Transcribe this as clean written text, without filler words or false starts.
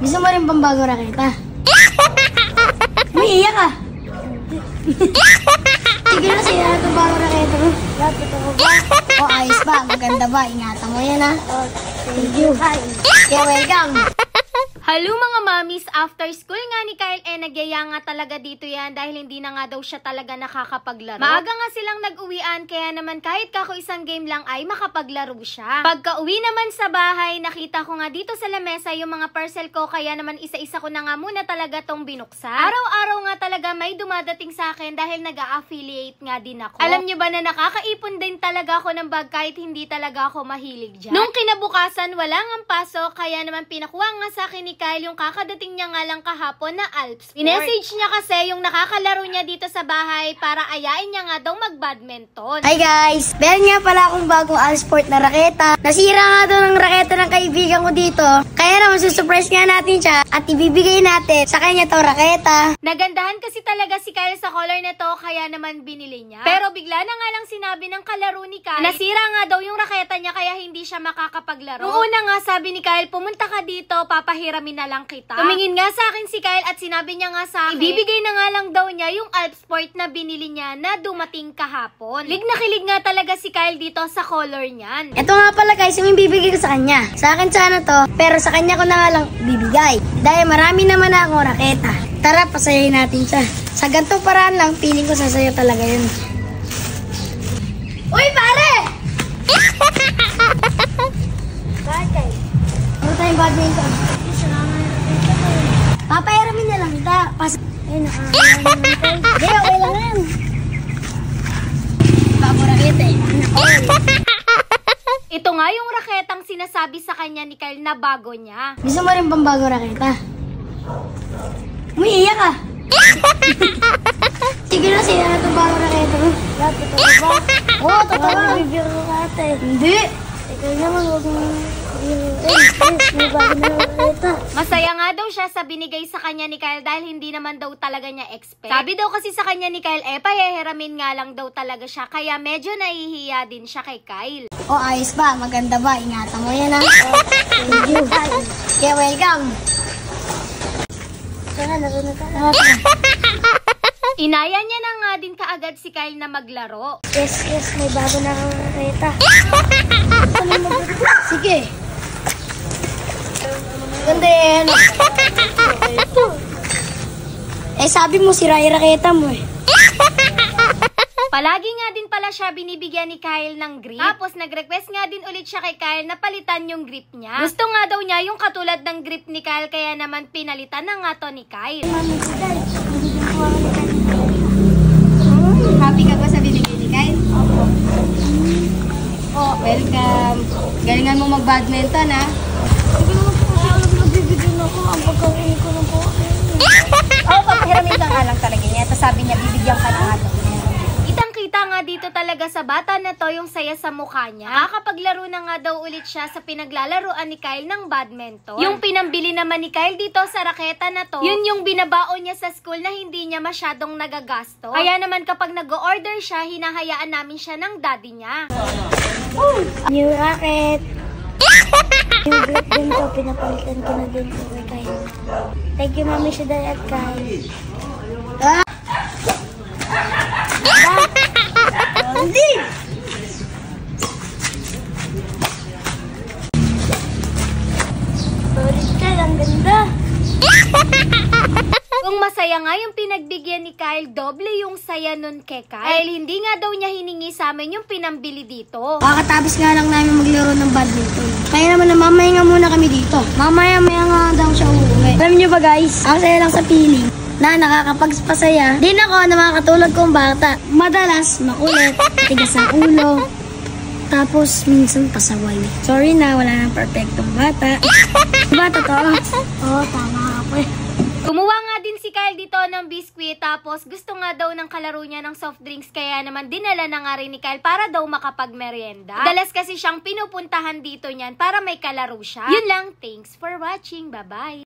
Gusto mo rin bang bago raketa? Umiiyak ka. Sige na, siya na itong bago raketa mo. Lapit ako ba? O, ayos ba? Maganda ba? Ingatan mo yan, ha? Thank you. Kaya welcome. Hello mga mamis, after school nga ni Kyle nagyaya nga talaga dito yan dahil hindi na nga daw siya talaga nakakapaglaro. Maaga nga silang nag-uwian kaya naman kahit kako isang game lang ay makapaglaro siya. Pagka uwi naman sa bahay, nakita ko nga dito sa lamesa yung mga parcel ko kaya naman isa-isa ko na nga muna talaga tong binuksan. Araw-araw nga talaga may dumadating sa akin dahil nag-a-affiliate nga din ako. Alam nyo ba na nakakaipon din talaga ako ng bag kahit hindi talaga ako mahilig dyan? Nung kinabukasan, wala ngang pasok kaya naman pinakuha nga sa akin ni Kyle yung kakadating niya nga lang kahapon na Alps. I-message niya kasi yung nakakalaro niya dito sa bahay para ayain niya nga daw mag-badminton. Hi guys! Meron nga pala akong bagong Alsport na raketa. Nasira nga daw ng raketa ng kaibigan ko dito. Kaya naman susurprise nga natin siya at ibibigay natin sa kanya to raketa. Nagandahan kasi talaga si Kyle sa color na to kaya naman binili niya. Pero bigla na nga lang sinabi ng kalaro ni Kyle, nasira nga daw yung raketa niya kaya hindi siya makakapaglaro. Noong una nga sabi ni Kyle, pumunta ka dito, papahiramin na lang kita. Tumingin nga sa akin si Kyle at sinabi niya nga sa akin, ibibigay na nga lang daw niya yung Alpsport na binili niya na dumating kahapon. Kilig na kilig nga talaga si Kyle dito sa color niyan. Ito nga pala guys, yung ibibigay ko sa kanya. Sa akin sana to, pero sa kanya ko na nga lang bibigay. Dahil marami naman na akong raketa. Tara, pasayahin natin siya. Sa ganitong paraan lang, feeling ko sasayo talaga yun. Uy, pare! Bakit? Ano tayong badminton? Papayaramin na lang kita. Ayun, hindi, okay lang yan. Bago raketa eh. Ito nga yung raketang sinasabi sa kanya ni Kyle na bago niya. Gusto mo rin bang bago raketa? Umiiyak ka. Sige na, siya na itong bago raketa mo. Lapit ako ba? Oo, totoo. Bibigyan ko ka ate. Hindi. Ikaw naman, huwag mo. May bago na raketa. Masaya nga daw siya sa binigay sa kanya ni Kyle dahil hindi naman daw talaga niya expect. Sabi daw kasi sa kanya ni Kyle, pahihiramin nga lang daw talaga siya kaya medyo nahihiya din siya kay Kyle. O, ayos ba? Maganda ba? Ingatan mo yan, ha? Thank you. Kaya welcome. Tara, nasunod ka. Inaya niya na nga din kaagad si Kyle na maglaro. Yes, may bago na akong raketa. Sige. Ganda yan. Sabi mo, sira yung raketa mo eh. Palagi nga din pala siya binibigyan ni Kyle ng grip. Tapos nag-request nga din ulit siya kay Kyle na palitan yung grip niya. Gusto nga daw niya yung katulad ng grip ni Kyle kaya naman pinalitan na nga to ni Kyle. Happy ka ba sa binigay ni Kyle? Oh, welcome. Galingan mo mag-badminton, ha? Hindi mo po siya alam na bibigyan ako. Ang pagkawin ko ng po. Oo, papahiramin ka nga lang talaga niya. Tapos sabi niya, bibigyan ka na nga. Kitang-kita nga dito talaga sa bata na to yung saya sa mukha niya. Nakakapaglaro na nga daw ulit siya sa pinaglalaroan ni Kyle ng badminton. Yung pinambili naman ni Kyle dito sa raketa na to, yun yung binabaon niya sa school na hindi niya masyadong nagagasto. Kaya naman kapag nag-order siya, hinahayaan namin siya ng daddy niya. New racket. Yung grip din to, pinapalitan ko na din po kay Kyle. Thank you, Mami Shaday at Kyle. Hindi! Sorry, Kyle, ang ganda. Kung masaya nga yung pinagbigyan ni Kyle, doble yung saya nun kay Kyle. Dahil hindi nga daw niya hiningi sa amin yung pinambili dito. Kakatapos nga lang namin maglaro ng badminton. Kaya naman namamaya nga muna kami dito. Mamaya-maya nga daw siya uuwi. Alam nyo ba guys, ang saya lang sa feeling na nakakapagpasaya din ako na mga katulad kong bata. Madalas makulit, tigas ang ulo, tapos minsan pasaway. Sorry na, wala nang perfectong bata. Diba totoo? Oo, tama ako eh. Gumawa nga din si Kyle dito ng biskwit tapos gusto nga daw ng kalaro niya ng soft drinks kaya naman dinala na nga rin ni Kyle para daw makapagmerienda. Dalas kasi siyang pinupuntahan dito niyan para may kalaro siya. Yun lang, thanks for watching, bye-bye!